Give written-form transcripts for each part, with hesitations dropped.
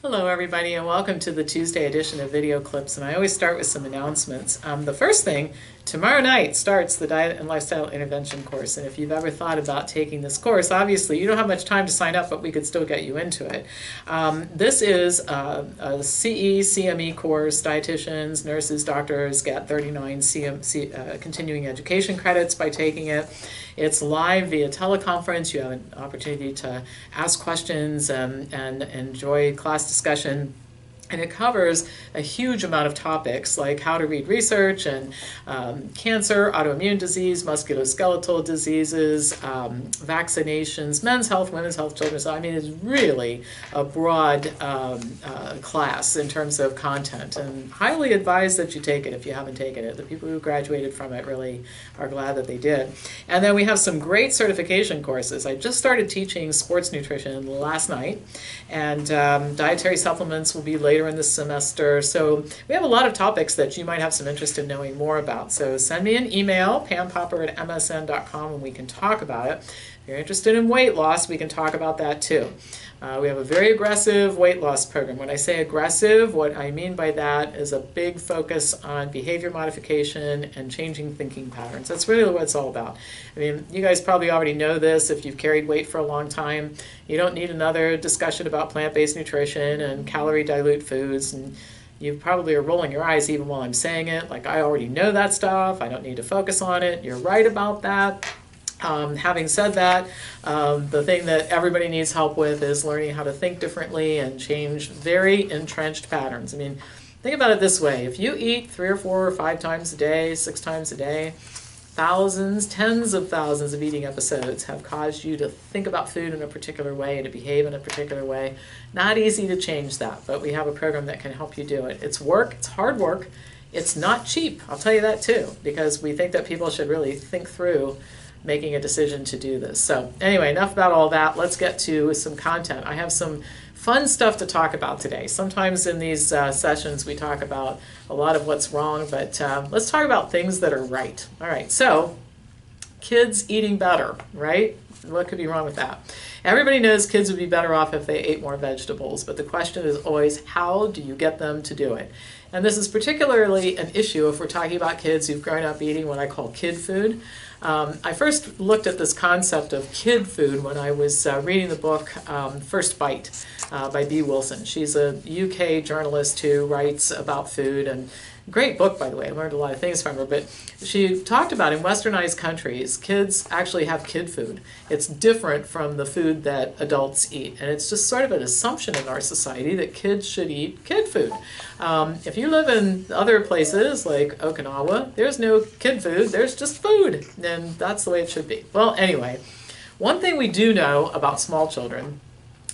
Hello everybody and welcome to the Tuesday edition of Video Clips, and I always start with some announcements. The first thing, tomorrow night starts the Diet and Lifestyle Intervention course, and if you've ever thought about taking this course, obviously you don't have much time to sign up, but we could still get you into it. This is a CE, CME course. Dietitians, nurses, doctors get 39 continuing education credits by taking it. It's live via teleconference. You have an opportunity to ask questions and enjoy class discussion. And it covers a huge amount of topics like how to read research and cancer, autoimmune disease, musculoskeletal diseases, vaccinations, men's health, women's health, children's health. I mean, it's really a broad class in terms of content, and highly advised that you take it if you haven't taken it. The people who graduated from it really are glad that they did. And then we have some great certification courses. I just started teaching sports nutrition last night, and dietary supplements will be later in the semester. So we have a lot of topics that you might have some interest in knowing more about. So send me an email, pampopper@msn.com, and we can talk about it. If you're interested in weight loss, we can talk about that too. We have a very aggressive weight loss program. When I say aggressive, what I mean by that is a big focus on behavior modification and changing thinking patterns. That's really what it's all about. I mean, you guys probably already know this if you've carried weight for a long time. You don't need another discussion about plant-based nutrition and calorie dilute foods, and you probably are rolling your eyes even while I'm saying it. Like, I already know that stuff. I don't need to focus on it. You're right about that. Having said that, the thing that everybody needs help with is learning how to think differently and change very entrenched patterns. I mean, think about it this way. If you eat 3 or 4 or 5 times a day, 6 times a day, thousands, tens of thousands of eating episodes have caused you to think about food in a particular way and to behave in a particular way. Not easy to change that, but we have a program that can help you do it. It's work, it's hard work, it's not cheap, I'll tell you that too, because we think that people should really think through making a decision to do this. So anyway, enough about all that. Let's get to some content. I have some fun stuff to talk about today. Sometimes in these sessions we talk about a lot of what's wrong, but let's talk about things that are right. All right, so kids eating better, right? What could be wrong with that? Everybody knows kids would be better off if they ate more vegetables, but the question is always, how do you get them to do it? And this is particularly an issue if we're talking about kids who've grown up eating what I call kid food. I first looked at this concept of kid food when I was reading the book First Bite by Bee Wilson. She's a UK journalist who writes about food, and great book, by the way. I learned a lot of things from her, but she talked about in westernized countries, kids actually have kid food. It's different from the food that adults eat, and it's just sort of an assumption in our society that kids should eat kid food. If you live in other places like Okinawa, there's no kid food, there's just food, and that's the way it should be. Well, anyway, one thing we do know about small children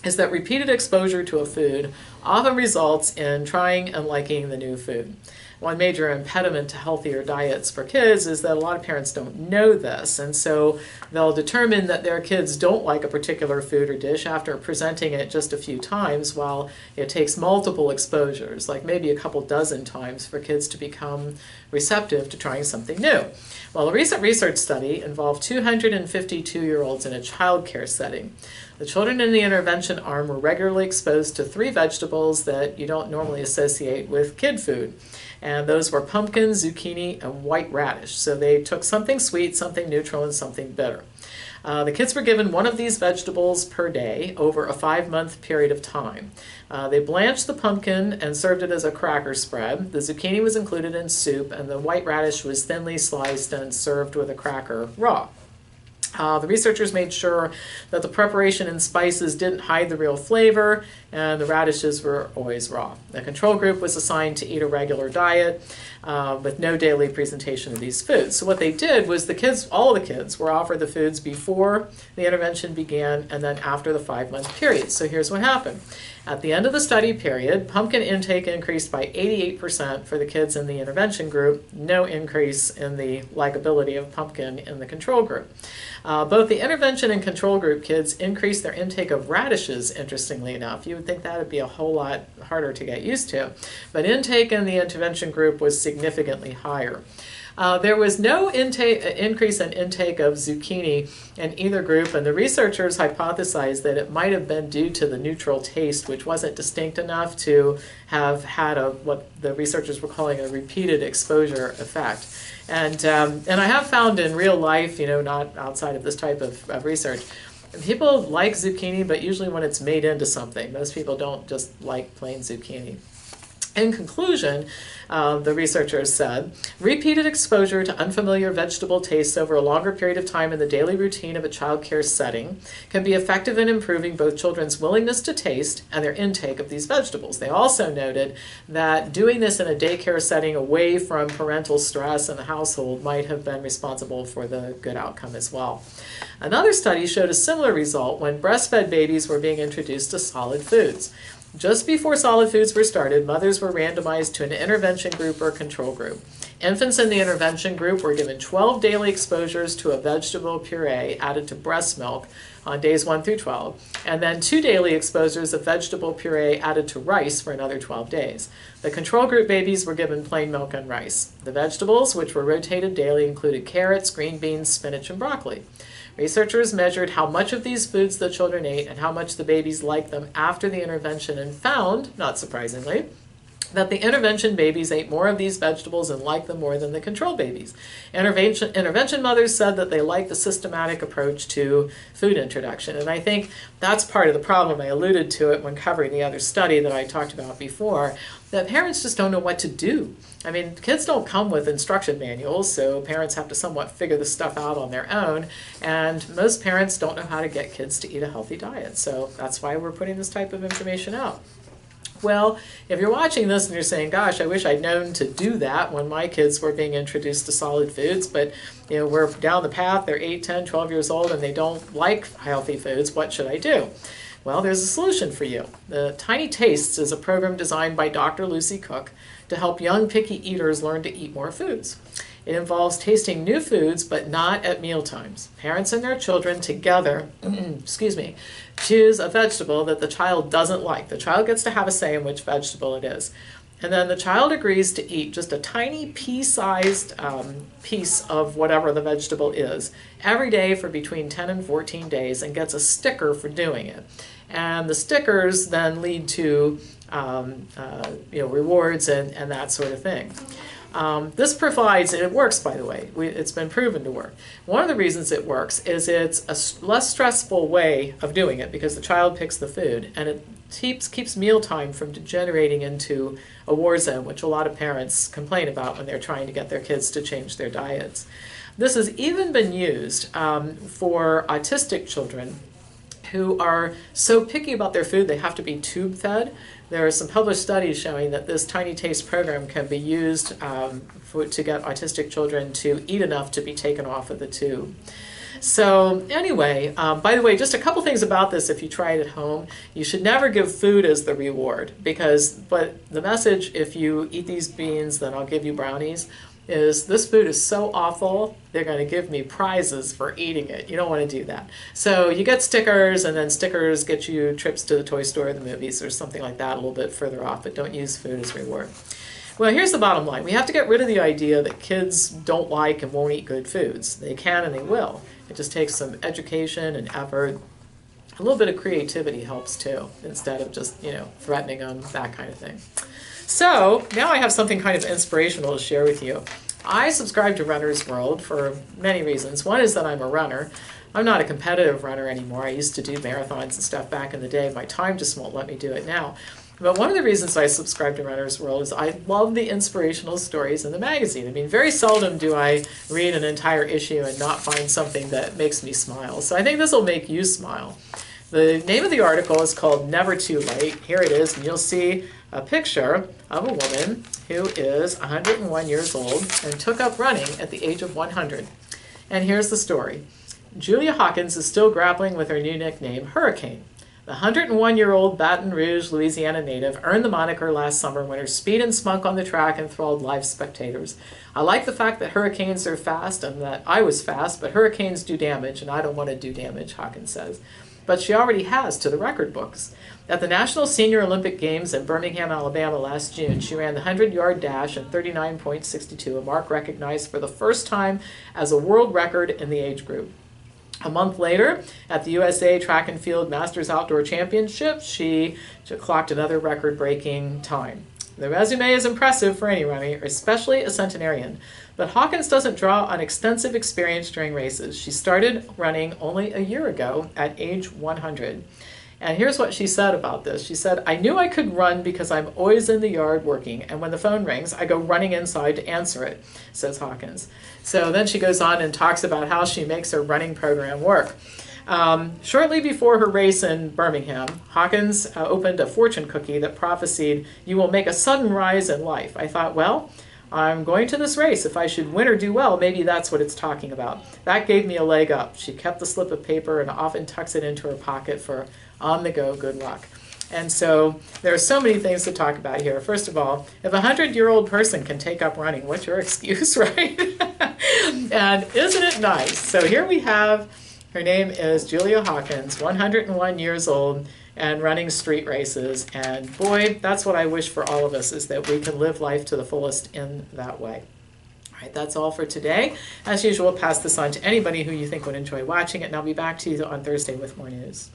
is that repeated exposure to a food often results in trying and liking the new food. One major impediment to healthier diets for kids is that a lot of parents don't know this, and so they'll determine that their kids don't like a particular food or dish after presenting it just a few times, while it takes multiple exposures, like maybe a couple dozen times, for kids to become receptive to trying something new. Well, a recent research study involved 252-year-olds in a child care setting. The children in the intervention arm were regularly exposed to 3 vegetables that you don't normally associate with kid food. And those were pumpkin, zucchini, and white radish. So they took something sweet, something neutral, and something bitter. The kids were given one of these vegetables per day over a 5-month period of time. They blanched the pumpkin and served it as a cracker spread. The zucchini was included in soup, and the white radish was thinly sliced and served with a cracker raw. The researchers made sure that the preparation and spices didn't hide the real flavor, and the radishes were always raw. The control group was assigned to eat a regular diet with no daily presentation of these foods. So what they did was the kids, all of the kids, were offered the foods before the intervention began and then after the 5-month period. So here's what happened. At the end of the study period, pumpkin intake increased by 88% for the kids in the intervention group, no increase in the likability of pumpkin in the control group. Both the intervention and control group kids increased their intake of radishes, interestingly enough. You would think that would be a whole lot harder to get used to, but intake in the intervention group was significantly higher. There was no increase in intake of zucchini in either group, and the researchers hypothesized that it might have been due to the neutral taste, which wasn't distinct enough to have had what the researchers were calling a repeated exposure effect. And I have found in real life, not outside of this type of research, people like zucchini, but usually when it's made into something. Most people don't just like plain zucchini. In conclusion, the researchers said, repeated exposure to unfamiliar vegetable tastes over a longer period of time in the daily routine of a child care setting can be effective in improving both children's willingness to taste and their intake of these vegetables. They also noted that doing this in a daycare setting away from parental stress in the household might have been responsible for the good outcome as well. Another study showed a similar result when breastfed babies were being introduced to solid foods. Just before solid foods were started, mothers were randomized to an intervention group or control group. Infants in the intervention group were given 12 daily exposures to a vegetable puree added to breast milk on days 1 through 12, and then 2 daily exposures of vegetable puree added to rice for another 12 days. The control group babies were given plain milk and rice. The vegetables, which were rotated daily, included carrots, green beans, spinach, and broccoli. Researchers measured how much of these foods the children ate and how much the babies liked them after the intervention and found, not surprisingly, that the intervention babies ate more of these vegetables and liked them more than the control babies. Intervention mothers said that they liked the systematic approach to food introduction, and I think that's part of the problem. I alluded to it when covering the other study that I talked about before, that parents just don't know what to do. I mean, kids don't come with instruction manuals, so parents have to somewhat figure this stuff out on their own, and most parents don't know how to get kids to eat a healthy diet, so that's why we're putting this type of information out. Well, if you're watching this and you're saying, gosh, I wish I'd known to do that when my kids were being introduced to solid foods, but we're down the path, they're 8, 10, 12 years old, and they don't like healthy foods, what should I do? Well, there's a solution for you. The Tiny Tastes is a program designed by Dr. Lucy Cook to help young picky eaters learn to eat more foods. It involves tasting new foods, but not at meal times. Parents and their children together, choose a vegetable that the child doesn't like. The child gets to have a say in which vegetable it is. And then the child agrees to eat just a tiny pea-sized piece of whatever the vegetable is every day for between 10 and 14 days and gets a sticker for doing it. And the stickers then lead to rewards and that sort of thing. This provides, and it works by the way, it's been proven to work. One of the reasons it works is it's a less stressful way of doing it because the child picks the food, and it keeps mealtime from degenerating into a war zone, which a lot of parents complain about when they're trying to get their kids to change their diets. This has even been used for autistic children who are so picky about their food they have to be tube fed. There are some published studies showing that this Tiny Taste program can be used to get autistic children to eat enough to be taken off of the tube. So anyway, by the way, just a couple things about this if you try it at home. You should never give food as the reward but the message, if you eat these beans, then I'll give you brownies, is this food is so awful, they're going to give me prizes for eating it. You don't want to do that. So you get stickers, and then stickers get you trips to the toy store, the movies, or something like that a little bit further off, but don't use food as reward. Well, here's the bottom line. We have to get rid of the idea that kids don't like and won't eat good foods. They can and they will. It just takes some education and effort. A little bit of creativity helps too, instead of just, threatening them, that kind of thing. So now I have something kind of inspirational to share with you. I subscribe to Runner's World for many reasons. One is that I'm a runner. I'm not a competitive runner anymore. I used to do marathons and stuff back in the day. My time just won't let me do it now. But one of the reasons I subscribe to Runner's World is I love the inspirational stories in the magazine. I mean, very seldom do I read an entire issue and not find something that makes me smile. So I think this will make you smile. The name of the article is called Never Too Late. Here it is, and you'll see a picture of a woman who is 101 years old and took up running at the age of 100. And here's the story. Julia Hawkins is still grappling with her new nickname, Hurricane. The 101-year-old Baton Rouge, Louisiana native earned the moniker last summer when her speed and spunk on the track enthralled live spectators. I like the fact that hurricanes are fast and that I was fast, but hurricanes do damage, and I don't want to do damage, Hawkins says. but she already has to the record books. At the National Senior Olympic Games in Birmingham, Alabama last June, she ran the 100-yard dash in 39.62, a mark recognized for the first time as a world record in the age group. A month later, at the USA Track and Field Masters Outdoor Championship, she clocked another record-breaking time. The resume is impressive for any runner, especially a centenarian. But Hawkins doesn't draw on extensive experience during races. She started running only a year ago at age 100. And here's what she said about this. She said, "I knew I could run because I'm always in the yard working, and when the phone rings, I go running inside to answer it," says Hawkins. So then she goes on and talks about how she makes her running program work. Shortly before her race in Birmingham, Hawkins opened a fortune cookie that prophesied, "You will make a sudden rise in life." I thought, well, I'm going to this race. If I should win or do well, maybe that's what it's talking about. That gave me a leg up. She kept the slip of paper and often tucks it into her pocket for on-the-go good luck. And so there are so many things to talk about here. First of all, if a 100-year-old person can take up running, what's your excuse, right? And isn't it nice? So here we have, her name is Julia Hawkins, 101 years old, and running street races. And boy, that's what I wish for all of us, is that we can live life to the fullest in that way. All right, that's all for today. As usual, pass this on to anybody who you think would enjoy watching it, and I'll be back to you on Thursday with more news.